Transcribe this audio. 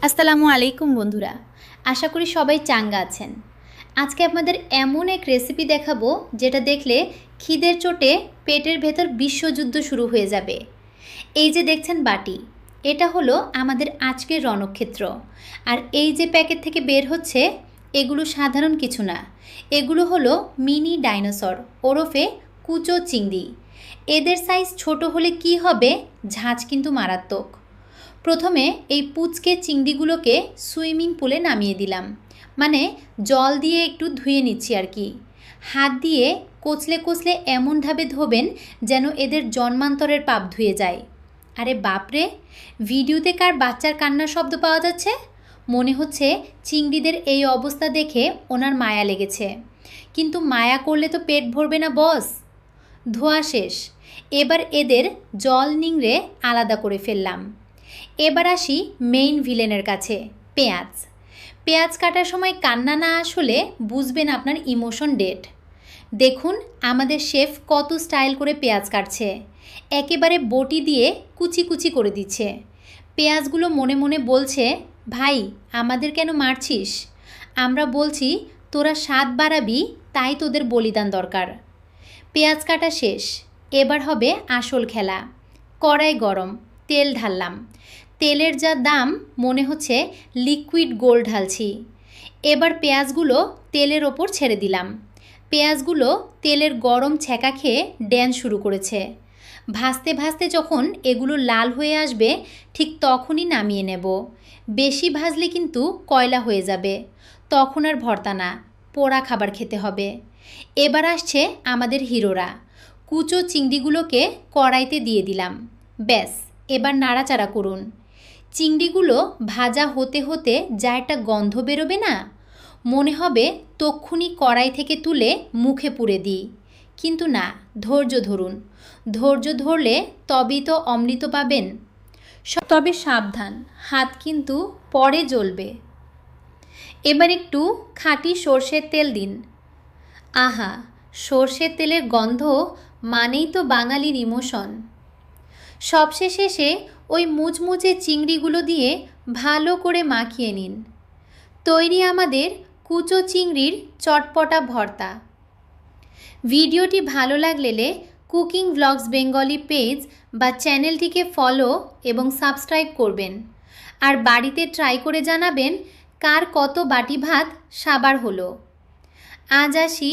আসসালামু আলাইকুম বন্ধুরা, আশা করি সবাই চাঙ্গা আছেন। আজকে আপনাদের এমন এক রেসিপি দেখাবো যেটা দেখলে খিদের চোটে পেটের ভেতর বিশ্বযুদ্ধ শুরু হয়ে যাবে। এই যে দেখছেন বাটি, এটা হলো আমাদের আজকের রণক্ষেত্র। আর এই যে প্যাকেট থেকে বের হচ্ছে, এগুলো সাধারণ কিছু না, এগুলো হলো মিনি ডাইনোসর ওরফে কুচো চিংড়ি। এদের সাইজ ছোট হলে কি হবে, ঝাঁজ কিন্তু মারাত্মক। প্রথমে এই পুচকে চিংড়িগুলোকে সুইমিং পুলে নামিয়ে দিলাম, মানে জল দিয়ে একটু ধুয়ে নিচ্ছি আর কি। হাত দিয়ে কচলে কচলে এমনভাবে ধোবেন যেন এদের জন্মান্তরের পাপ ধুয়ে যায়। আরে বাপরে, ভিডিওতে কার বাচ্চার কান্নার শব্দ পাওয়া যাচ্ছে? মনে হচ্ছে চিংড়িদের এই অবস্থা দেখে ওনার মায়া লেগেছে। কিন্তু মায়া করলে তো পেট ভরবে না বস। ধোয়া শেষ, এবার এদের জল নিংড়ে আলাদা করে ফেললাম। এবার আসি মেইন ভিলেনের কাছে, পেঁয়াজ। পেঁয়াজ কাটার সময় কান্না না আসলে বুঝবেন আপনার ইমোশন ডেড। দেখুন আমাদের শেফ কত স্টাইল করে পেঁয়াজ কাটছে, একেবারে বটি দিয়ে কুচি কুচি করে দিচ্ছে। পেঁয়াজগুলো মনে মনে বলছে, ভাই আমাদের কেন মারছিস? আমরা বলছি তোরা স্বাদ বাড়াবি, তাই তোদের বলিদান দরকার। পেঁয়াজ কাটা শেষ, এবার হবে আসল খেলা। কড়াই গরম, তেল ঢাললাম। তেলের যা দাম, মনে হচ্ছে লিকুইড গোল্ড ঢালছি। এবার পেঁয়াজগুলো তেলের ওপর ছেড়ে দিলাম। পেঁয়াজগুলো তেলের গরম ছ্যাঁকা খেয়ে ড্যান্স শুরু করেছে। ভাজতে ভাজতে যখন এগুলো লাল হয়ে আসবে, ঠিক তখনই নামিয়ে নেব। বেশি ভাজলে কিন্তু কয়লা হয়ে যাবে, তখন আর ভর্তা না, পোড়া খাবার খেতে হবে। এবার আসছে আমাদের হিরোরা। কুচো চিংড়িগুলোকে কড়াইতে দিয়ে দিলাম। ব্যাস, এবার নাড়াচাড়া করুন। চিংড়িগুলো ভাজা হতে হতে যা একটা গন্ধ বেরোবে না, মনে হবে তক্ষুনি কড়াই থেকে তুলে মুখে পুরে দিই। কিন্তু না, ধৈর্য ধরুন। ধৈর্য ধরলে তবেই তো অমৃত পাবেন। তবে সাবধান, হাত কিন্তু পরে জ্বলবে। এবার একটু খাঁটি সর্ষের তেল দিন। আহা, সর্ষের তেলের গন্ধ মানেই তো বাঙালির ইমোশন। সবশেষে এসে ওই মুচমুচে চিংড়িগুলো দিয়ে ভালো করে মাখিয়ে নিন। তৈরি আমাদের কুচো চিংড়ির চটপটা ভর্তা। ভিডিওটি ভালো লাগলে কুকিং ব্লগস বেঙ্গলি পেজ বা চ্যানেলটিকে ফলো এবং সাবস্ক্রাইব করবেন। আর বাড়িতে ট্রাই করে জানাবেন কার কত বাটি ভাত সাবার হলো। আজ আসি